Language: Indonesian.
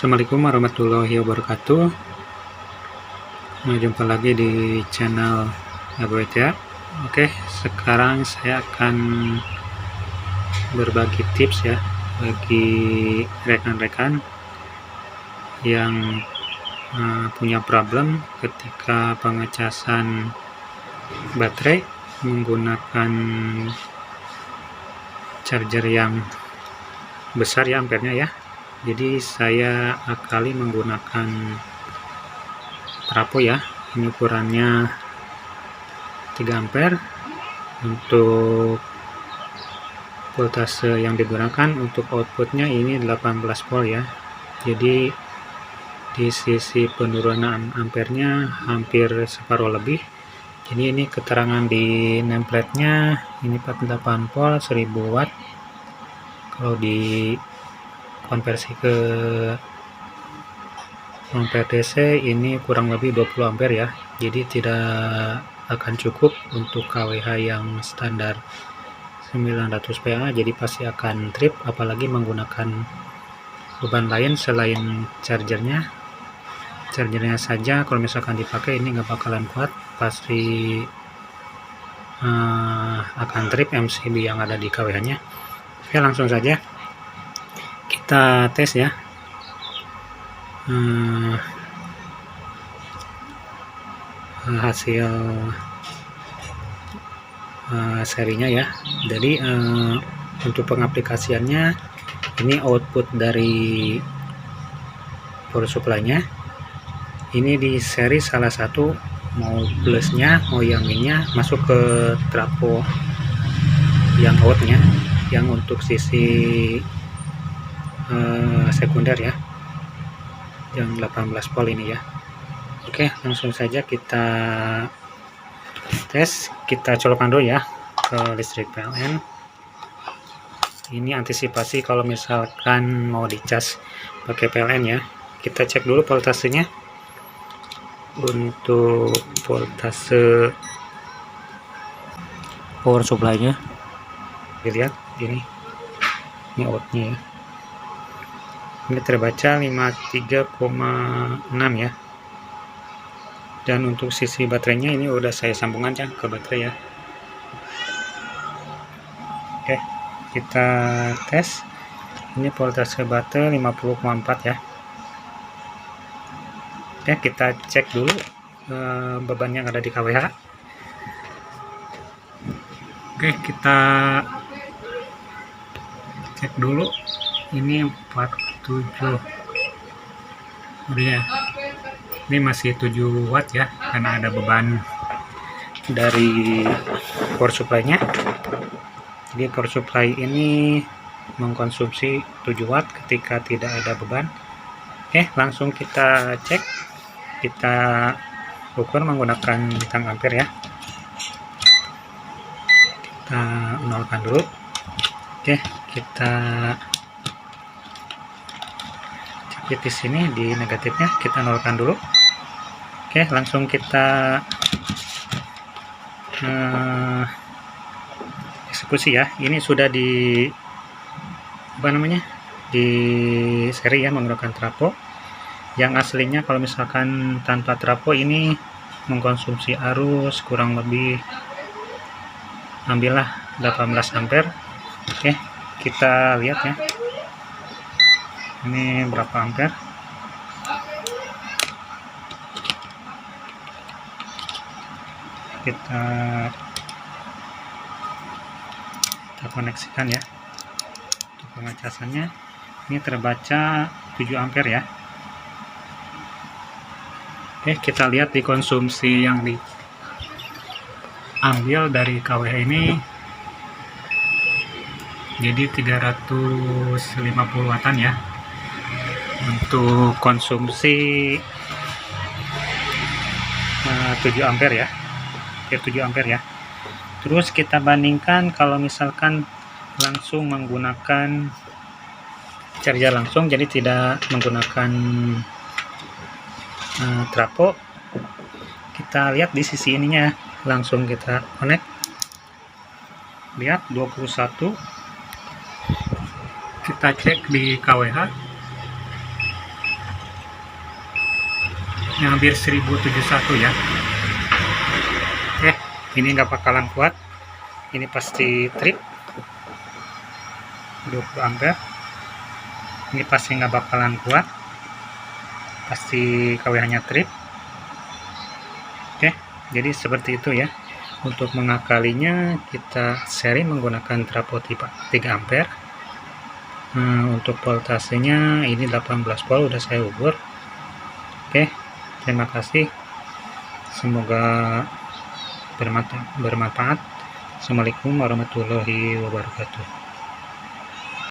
Assalamualaikum warahmatullahi wabarakatuh. Jumpa lagi di channel ABWTA. Oke, sekarang saya akan berbagi tips ya bagi rekan-rekan yang punya problem ketika pengecasan baterai menggunakan charger yang besar ya ampernya ya. Jadi saya akali menggunakan trafo ya, ini ukurannya 3 ampere. Untuk voltase yang digunakan untuk outputnya ini 18 volt ya. Jadi di sisi penurunan ampernya hampir separuh lebih. Jadi ini keterangan di nameplate nya ini 48 volt 1000 watt. Kalau di konversi ke ampere DC ini kurang lebih 20 ampere ya. Jadi tidak akan cukup untuk KWH yang standar 900 PA, jadi pasti akan trip, apalagi menggunakan beban lain selain chargernya saja. Kalau misalkan dipakai ini nggak bakalan kuat, pasti akan trip MCB yang ada di KWH nya. Oke, langsung saja kita tes ya. Hasil serinya ya. Jadi untuk pengaplikasiannya ini output dari power supply nya ini di seri salah satu, mau plusnya mau yang minnya masuk ke trafo yang outnya, yang untuk sisi sekunder ya, yang 18 volt ini ya. Oke, langsung saja kita tes. Kita colokkan dulu ya ke listrik PLN. Ini antisipasi kalau misalkan mau dicas pakai PLN ya. Kita cek dulu voltasenya. Untuk voltase power supply nya dilihat, ini outnya ya, ini terbaca 53,6 ya. Dan untuk sisi baterainya ini udah saya sambungkan ya ke baterai ya. Oke, kita tes. Ini voltase baterai 50,4 ya. Oke, kita cek dulu beban yang ada di KWH. Oke, kita cek dulu. Ini 47 ya. Ini masih 7 watt ya, karena ada beban dari power supply nya. Jadi power supply ini mengkonsumsi 7 watt ketika tidak ada beban. Oke, langsung kita cek. Kita ukur menggunakan tang ampere ya. Kita nolkan dulu. Oke, kita cek di sini di negatifnya, kita nolkan dulu. Oke, langsung kita eksekusi ya. Ini sudah di di seri ya, menggunakan trafo. Yang aslinya kalau misalkan tanpa trafo ini mengkonsumsi arus kurang lebih, ambillah 18 ampere. Oke, kita lihat ya, ini berapa ampere. Kita koneksikan ya. Untuk pengecasannya ini terbaca 7 ampere ya. Oke, kita lihat di konsumsi yang diambil dari KWH ini, jadi 350 wattan ya untuk konsumsi 7 ampere ya. Oke, 7 ampere ya. Terus kita bandingkan kalau misalkan langsung menggunakan charger langsung, jadi tidak menggunakan trafo. Kita lihat di sisi ininya, langsung kita connect. Lihat 21. Kita cek di KWH. yang hampir 1071 ya. Oke, ini nggak bakalan kuat, ini pasti trip 20 ampere, ini pasti nggak bakalan kuat, pasti KWH nya trip. Oke, jadi seperti itu ya. Untuk mengakalinya kita seri menggunakan trafo 3 ampere. Untuk voltasenya ini 18 volt udah saya ukur. Oke, terima kasih, semoga bermanfaat. Assalamualaikum warahmatullahi wabarakatuh.